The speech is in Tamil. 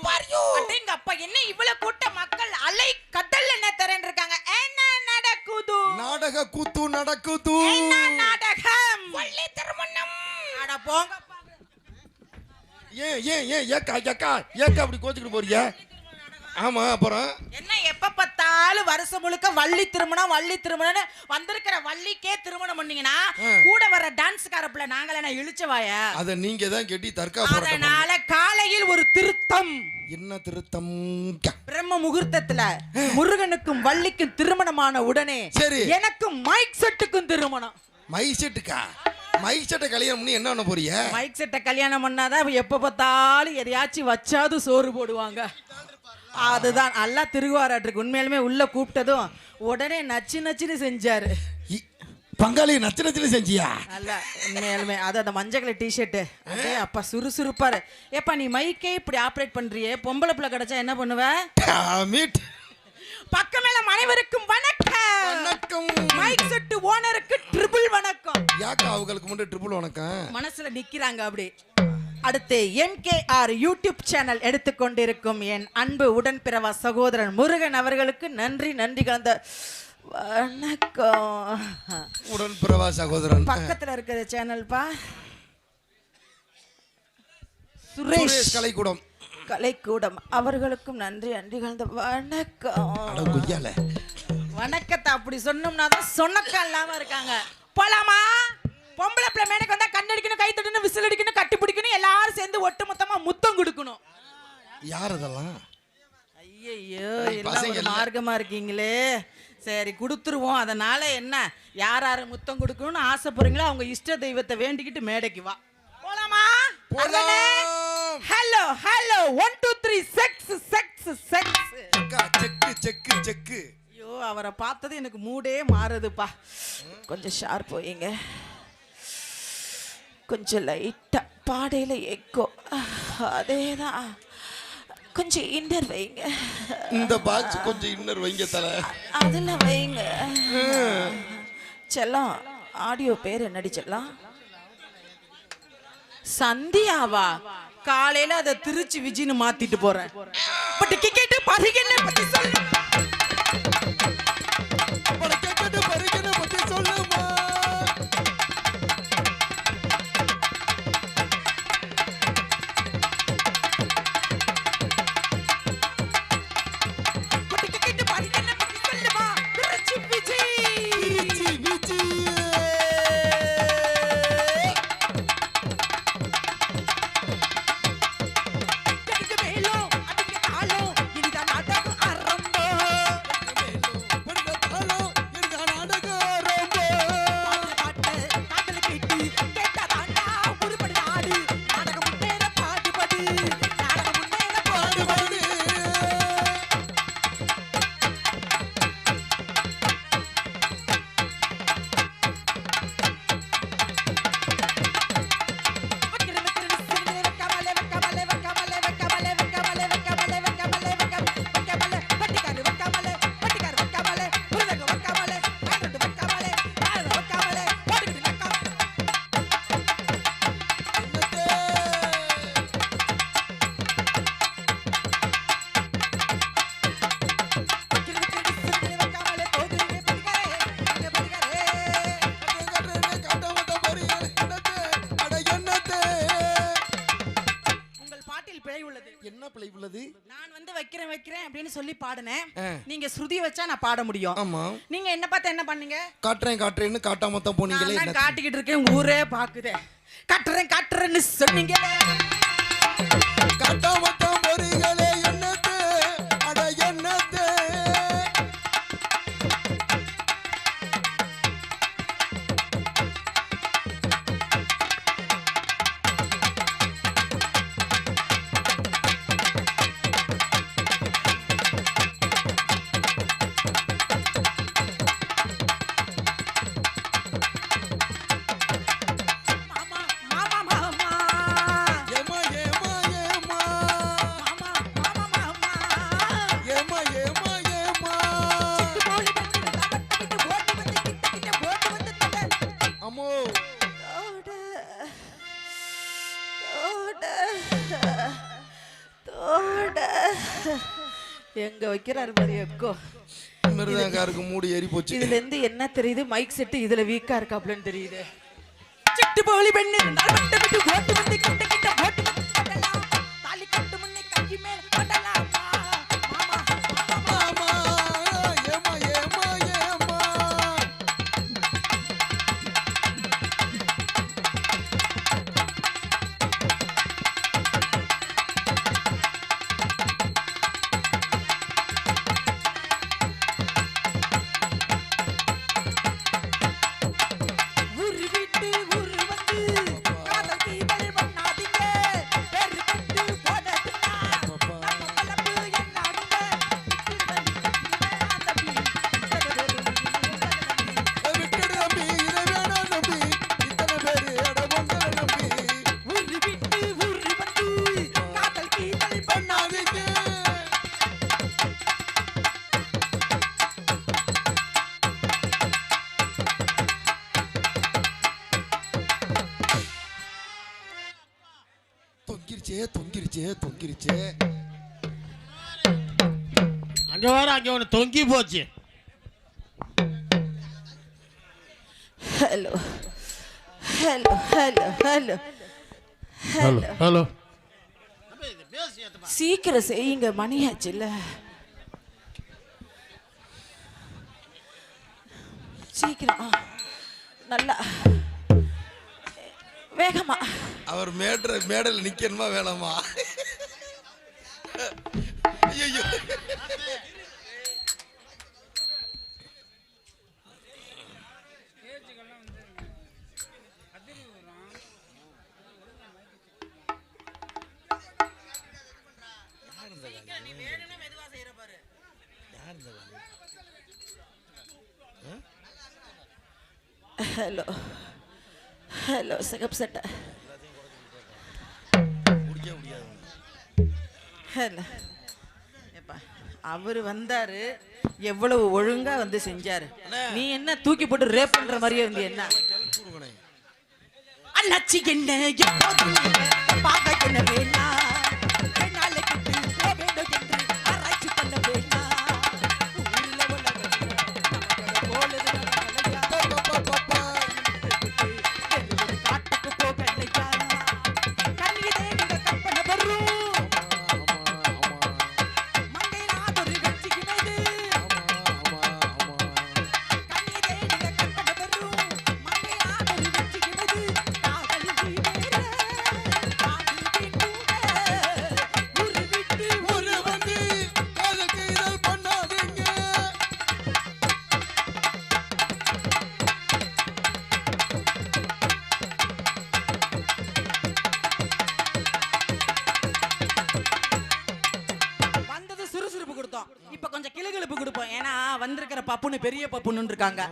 அடேங்க அப்பா, என்ன இவ்வளவு கூட்ட மக்கள் அலை கடல்ல என்ன தரேன் இருக்காங்க? என்ன நடக்குது? நாடக கூத்து நடக்குது. என்ன நாடகம்? வள்ளி திருமணம். அட போங்க. ஏன் ஏக்கா அப்படி கோச்சுக்கிட்டு போறீங்க? ஆமா, அப்புறம் என்ன எப்ப பார்த்தாலும் வருஷம் முழுக்க வள்ளி திருமணம் வந்திருக்கிற வள்ளிக்கே திருமணம் பண்ணீங்கன்னா கூட வர டான்ஸ்கார பிள்ளை நாங்களே என்ன இழுச்சவாய? அத நீங்க தான் கெட்டி தர்க்கா. அதனால காலையில் ஒரு திருத்தம். என்ன திருத்தம்? பிரம்ம முகூர்த்தத்துல முருகனுக்கும் வள்ளிக்கும் திருமணமான உடனே சரி எனக்கும் மைக் செட்டுக்கும் திருமணம். மைக் செட்டுக்கா? மைக் செட்டை கல்யாணம் பண்ணி என்ன பண்ண போறீங்க? மைக் செட்டை கல்யாணம் பண்ணாதான் எப்ப பார்த்தாலும் எதையாச்சும் வச்சாது சோறு போடுவாங்க. அதுதான் நல்லா திருவாராட்டுக்கு. உண்மையிலுமே உள்ள கூப்பிட்டதும் உடனே நச்சுன்னு செஞ்சாரு. பங்காளி நச்சுன்னு செஞ்சியா? அல்ல உண்மையிலுமே அது அந்த மஞ்சள் கலர் டிஷர்ட். அதே அப்பா சுறுசுறுப்பாரு. ஏப்பா நீ மைக்கே இப்படி ஆப்ரேட் பண்றியே, பொம்பளை பிள்ளை கிடைச்சா என்ன பண்ணுவ? பக்கமேல அனைவருக்கும் வணக்கம். மைக் செட் ஓனருக்கு ட்ரிபிள் வணக்கம். யாக்கா அவங்களுக்கு முன்னாடி ட்ரிபிள் வணக்கம் மனசுல நிக்கிறாங்க அப்படி. அடுத்து எம்கேஆர் யூடியூப் சேனல் எடுத்துக்கொண்டிருக்கும் என் அன்பு உடன்பிறவா சகோதரன் முருகன் அவர்களுக்கு நன்றி கலந்த வணக்கம். உடன்பிறவா சகோதரன் பக்கத்துல இருக்கிற சேனல் பா சுரேஷ் கலைக்கூடம் அவர்களுக்கும் நன்றி கலந்த வணக்கம். வணக்கத்தை அப்படி சொன்னோம்னா தான் சொன்னக்கா இல்லாம இருக்காங்க. போலாமா? பொம்பளை பிள்ளை மேடைக்கு வந்தா கண்ணடிக்கணும், கை தட்டணும், விசில் அடிக்கணும், கட்டி பிடிக்கணும், எல்லாரும் சேர்ந்து ஒட்டு மொத்தமா முத்தம் கொடுக்கணும். யார் அதெல்லாம்? ஐயோ எல்லாம் மார்க்கமா இருக்கீங்களே. சரி கொடுத்துருவோம். அதனால என்ன, யார் முத்தம் கொடுக்கணும்னு ஆசைப்படுறீங்களோ அவங்க இஷ்ட தெய்வத்தை வேண்டிக்கிட்டு மேடைக்கு வா. போலாமா? Hello 1 2 3 sex. ஐயோ அவரை பார்த்தது எனக்கு மூடே மாறுதுப்பா. கொஞ்சம் ஷார்ப் வைங்க, கொஞ்சம் லைட்டா பாடையில எக்கோ. அதேதான், கொஞ்சம் இன்னர் வைங்க. இந்த பாக்ஸ் கொஞ்சம் இன்னர் வைங்க தல. அதுல வைங்க. செல்லம் ஆடியோ பேர் என்னடி செல்லம்? சந்தியாவா? காலையில அதை திருச்சி விஜின்னு மாத்திட்டு போறேன். பட் டிக்கெட் பரிகனை பத்தி சொல்லு. வைக்கிறேன் அப்படின்னு சொல்லி பாடுனேன். நீங்க ஸ்ருதி வச்சா நான் பாட முடியும். ஆமா. நீங்க என்ன பார்த்து என்ன பண்ணீங்க? காட்டுறேன்னு காட்டாம தான் போனீங்களே. நான் காட்டிக்கிட்டு இருக்கேன், ஊரே பாக்குதே. காட்டுறேன்னு சொன்னீங்க, காட்டாம தான் போறீங்களே. என்னது அட என்னது? எங்க வைக்கிறாரு பாரு எக்கோ. மிருதங்காருக்கு மூடி ஏறி போச்சு. இதுல இருந்து என்ன தெரியுது? மைக் செட்டு இதுல வீக்கா இருக்காப்லன்னு தெரியுது. சிட்டு போலி பெண்ணு இருந்தால் வட்ட விட்டு ஓட்டு வந்து கிட்ட கிட்ட ஓட்டு வந்து கட்டலாம். தாலி கட்டு முன்னே கஞ்சி மேல கட்டலாம். மாமா ஆமா ஏமா ஏமா ஏமா ஊரு விட்டு ஊரு வந்து காதல் கீதல் பண்ணாதீங்க. பேரு கட்டு போடட்டுமா பலப்பு என்னாடுங்க. விட்டுடு நம்பி இதை வேணாம் நம்பி இத்தனை பேரு அட பொங்கல நம்பி ஊரு விட்டு ஊரு வந்து காதல் கீதல் பண்ணாதீங்க. தொங்கிருச்சே தொங்கிருச்சே தொங்கிருச்சே. அங்க வேற அங்க ஒன்று தொங்கி போச்சு. Hello hello hello hello hello hello சீக்கிரம் செய்யுங்க, மணியாச்சுல்ல. சீக்கிரம் நல்லா வேகமா. அவர் மேடையில் நிக்கணுமா வேணாமா? ஐயோ ஹலோ ஹலோ சிகப்பு சட்டை. முடிக்க முடியாது. ஹலோ எப்பா அவர் வந்தாரு, எவ்வளவு ஒழுங்கா வந்து செஞ்சாரு. நீ என்ன தூக்கி போட்டு ரேப் பண்ற மாதிரியே வந்து என்ன அண்ணாச்சி என்ன எப்போதும் பார்க்க என்ன வேணா நாளைக்கு போக வேண்டும் என்று ஆராய்ச்சி பண்ண வேணா. ஊர்ல போலது காட்டுக்கு போகலையா கண்ணியதே நீங்க கற்பனை வரும் மங்கையாதொரு கட்சிக்கினது. கண்ணியதே நீங்க கற்பனை வரும் மங்கையாதொரு கட்சிக்கினது. காதல் வீரே காதல் வீட்டுவே ஊரு விட்டு ஊரு வந்து காதலுக்கு இதை பண்ணாதீங்க. வந்தது சுறுசுறுப்பு கொடுத்தோம், இப்ப கொஞ்சம் கிளுகிளுப்பு கொடுப்போம். ஏன்னா வந்திருக்கிற பப்புன்னு பெரிய பப்புன்னு இருக்காங்க.